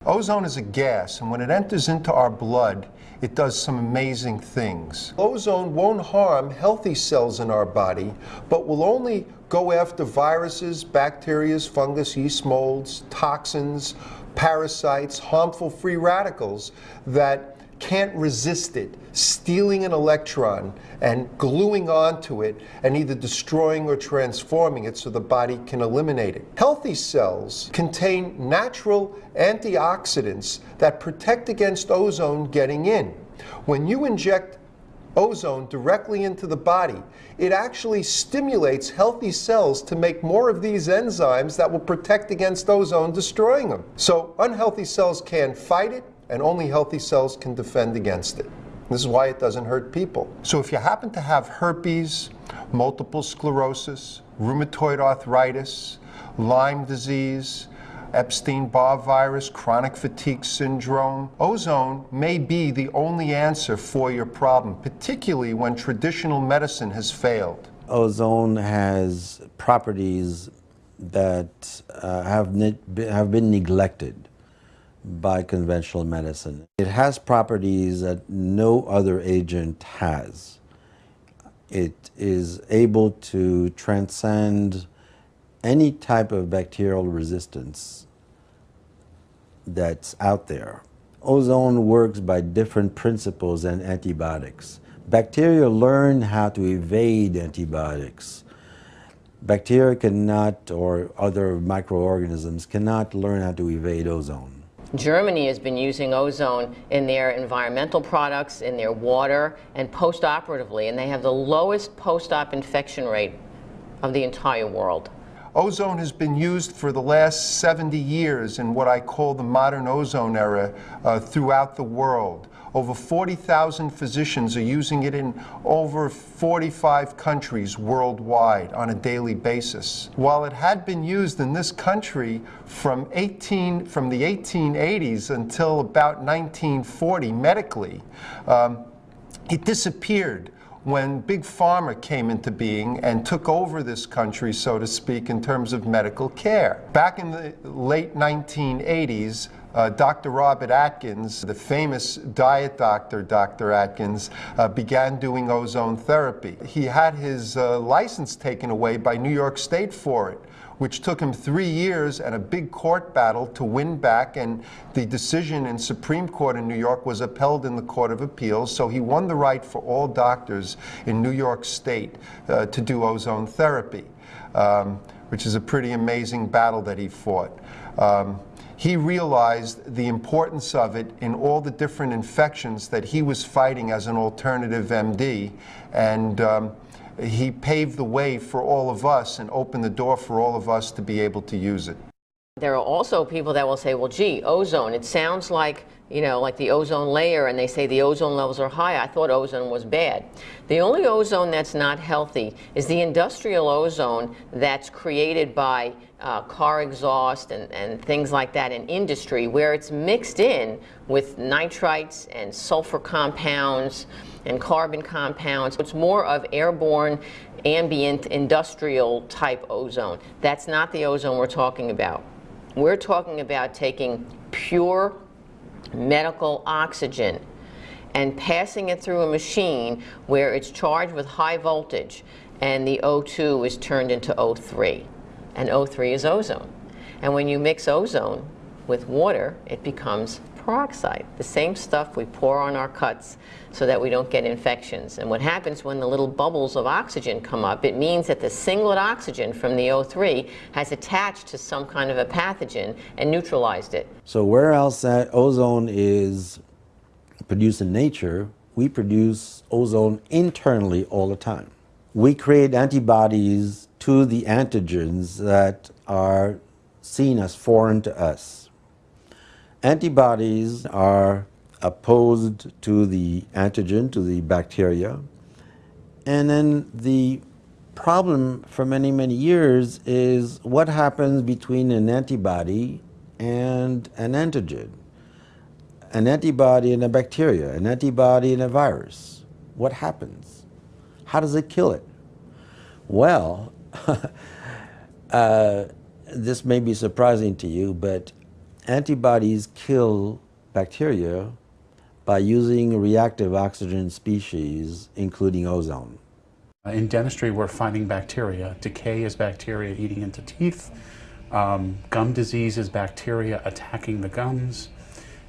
Ozone is a gas, and when it enters into our blood, it does some amazing things. Ozone won't harm healthy cells in our body, but will only go after viruses, bacteria, fungus, yeast molds, toxins, parasites, harmful free radicals that can't resist it, stealing an electron and gluing onto it and either destroying or transforming it so the body can eliminate it. Healthy cells contain natural antioxidants that protect against ozone getting in. When you inject ozone directly into the body, it actually stimulates healthy cells to make more of these enzymes that will protect against ozone destroying them. So unhealthy cells can't fight it, and only healthy cells can defend against it. This is why it doesn't hurt people. So if you happen to have herpes, multiple sclerosis, rheumatoid arthritis, Lyme disease, Epstein-Barr virus, chronic fatigue syndrome, ozone may be the only answer for your problem, particularly when traditional medicine has failed. Ozone has properties that have been neglected by conventional medicine. It has properties that no other agent has. It is able to transcend any type of bacterial resistance that's out there. Ozone works by different principles than antibiotics. Bacteria learn how to evade antibiotics. Bacteria cannot, or other microorganisms cannot learn how to evade ozone. Germany has been using ozone in their environmental products, in their water, and post-operatively, and they have the lowest post-op infection rate of the entire world. Ozone has been used for the last 70 years in what I call the modern ozone era throughout the world. Over 40,000 physicians are using it in over 45 countries worldwide on a daily basis. While it had been used in this country from the 1880s until about 1940 medically, it disappeared when Big Pharma came into being and took over this country, so to speak, in terms of medical care. Back in the late 1980s, Dr. Robert Atkins, the famous diet doctor, Dr. Atkins, began doing ozone therapy. He had his license taken away by New York State for it, which took him 3 years and a big court battle to win back, and the decision in Supreme Court in New York was upheld in the Court of Appeals, so he won the right for all doctors in New York State to do ozone therapy, which is a pretty amazing battle that he fought. He realized the importance of it in all the different infections that he was fighting as an alternative MD, and he paved the way for all of us and opened the door for all of us to be able to use it. There are also people that will say, well, gee, ozone, it sounds like, you know, like the ozone layer, and they say the ozone levels are high. I thought ozone was bad. The only ozone that's not healthy is the industrial ozone that's created by car exhaust and things like that in industry, where it's mixed in with nitrites and sulfur compounds and carbon compounds. It's more of airborne, ambient, industrial type ozone. That's not the ozone we're talking about. We're talking about taking pure medical oxygen and passing it through a machine where it's charged with high voltage, and the O2 is turned into O3, and O3 is ozone. And when you mix ozone with water, it becomes peroxide, the same stuff we pour on our cuts so that we don't get infections. And what happens when the little bubbles of oxygen come up, it means that the singlet oxygen from the O3 has attached to some kind of a pathogen and neutralized it. So where else that ozone is produced in nature, we produce ozone internally all the time. We create antibodies to the antigens that are seen as foreign to us. Antibodies are opposed to the antigen, to the bacteria, and then the problem for many, many years is what happens between an antibody and an antigen. An antibody and a bacteria, an antibody and a virus. What happens? How does it kill it? Well, this may be surprising to you, but antibodies kill bacteria by using reactive oxygen species, including ozone. In dentistry, we're fighting bacteria. Decay is bacteria eating into teeth. Gum disease is bacteria attacking the gums.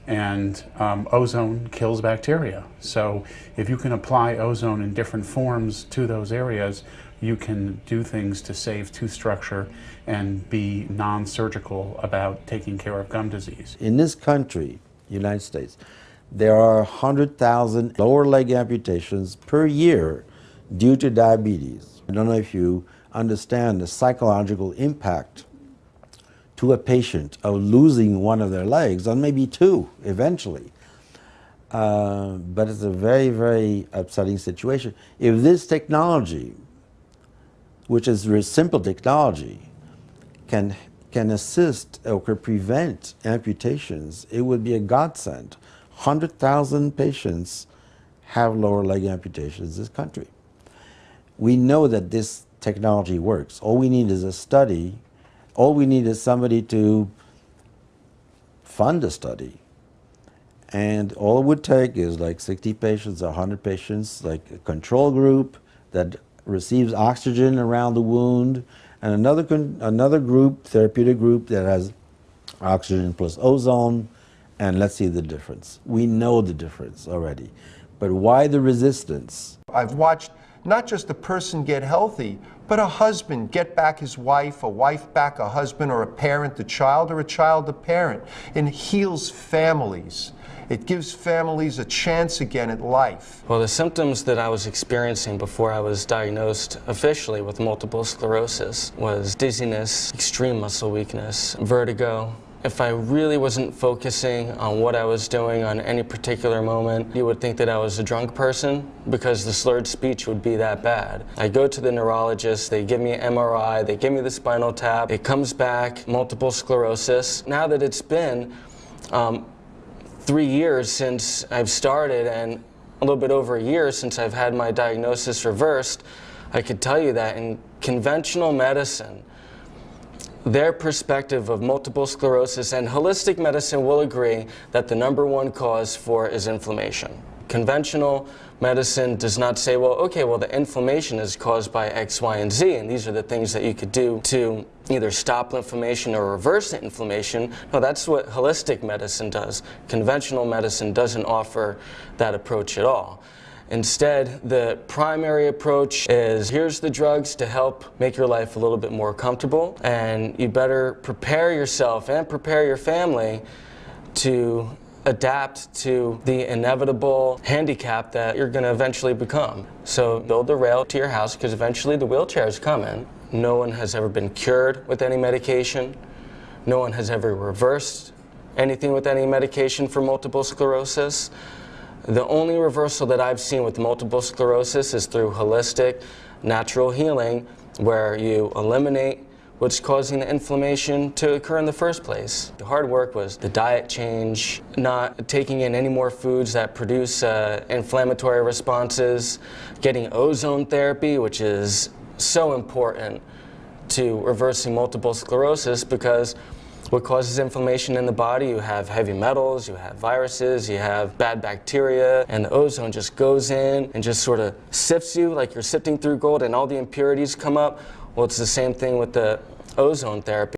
And ozone kills bacteria. So if you can apply ozone in different forms to those areas, you can do things to save tooth structure and be non-surgical about taking care of gum disease. In this country, United States, there are 100,000 lower leg amputations per year due to diabetes. I don't know if you understand the psychological impact to a patient of losing one of their legs, or maybe two eventually. But it's a very, very upsetting situation. If this technology, which is very simple technology, can assist or can prevent amputations, it would be a godsend. 100,000 patients have lower leg amputations in this country. We know that this technology works. All we need is a study. All we need is somebody to fund a study. And all it would take is like 60 patients, 100 patients, like a control group that receives oxygen around the wound, and another group, therapeutic group, that has oxygen plus ozone, and let's see the difference. We know the difference already. But why the resistance? I've watched not just a person get healthy, but a husband get back his wife, a wife back a husband, or a parent a child, or a child a parent. It heals families. It gives families a chance again at life. Well, the symptoms that I was experiencing before I was diagnosed officially with multiple sclerosis was dizziness, extreme muscle weakness, vertigo. If I really wasn't focusing on what I was doing on any particular moment, you would think that I was a drunk person because the slurred speech would be that bad. I go to the neurologist, they give me an MRI, they give me the spinal tap, it comes back, multiple sclerosis. Now that it's been 3 years since I've started and a little bit over a year since I've had my diagnosis reversed, I could tell you that in conventional medicine, their perspective of multiple sclerosis and holistic medicine will agree that the #1 cause for is inflammation. Conventional medicine does not say, well, okay, well, the inflammation is caused by X, Y, and Z, and these are the things that you could do to either stop inflammation or reverse the inflammation. No, that's what holistic medicine does. Conventional medicine doesn't offer that approach at all. Instead, the primary approach is, here's the drugs to help make your life a little bit more comfortable, and you better prepare yourself and prepare your family to adapt to the inevitable handicap that you're going to eventually become. So build a rail to your house, because eventually the wheelchair's coming. No one has ever been cured with any medication. No one has ever reversed anything with any medication for multiple sclerosis. The only reversal that I've seen with multiple sclerosis is through holistic, natural healing, where you eliminate what's causing the inflammation to occur in the first place. The hard work was the diet change, not taking in any more foods that produce inflammatory responses, getting ozone therapy, which is so important to reversing multiple sclerosis, because what causes inflammation in the body? You have heavy metals, you have viruses, you have bad bacteria, and the ozone just goes in and just sort of sifts you like you're sifting through gold, and all the impurities come up. Well, it's the same thing with the ozone therapy.